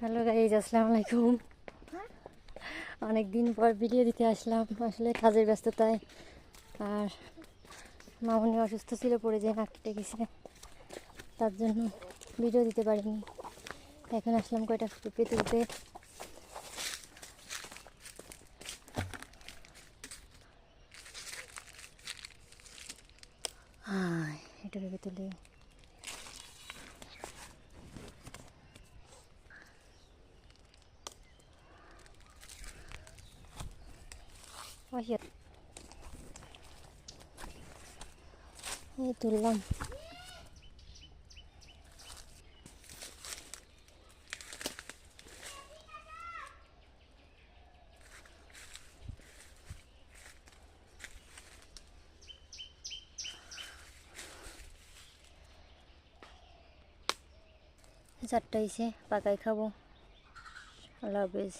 Hello guys, আসসালামু আলাইকুম। অনেক দিন পর ভিডিও দিতে আসলাম, আসলে কাজের ব্যস্ততায়। আর মামনি অসুস্থ ছিল, পড়ে যেয়ে নাক কেটে গেছে, তার জন্য ভিডিও দিতে পারিনি। এখন আসলাম কয়টা পেঁপে তুলতে। এটা পেঁপে তুলে এই তুললাম। চারটা এসে পাকাই খাবো। আল্লাহ হাফেজ।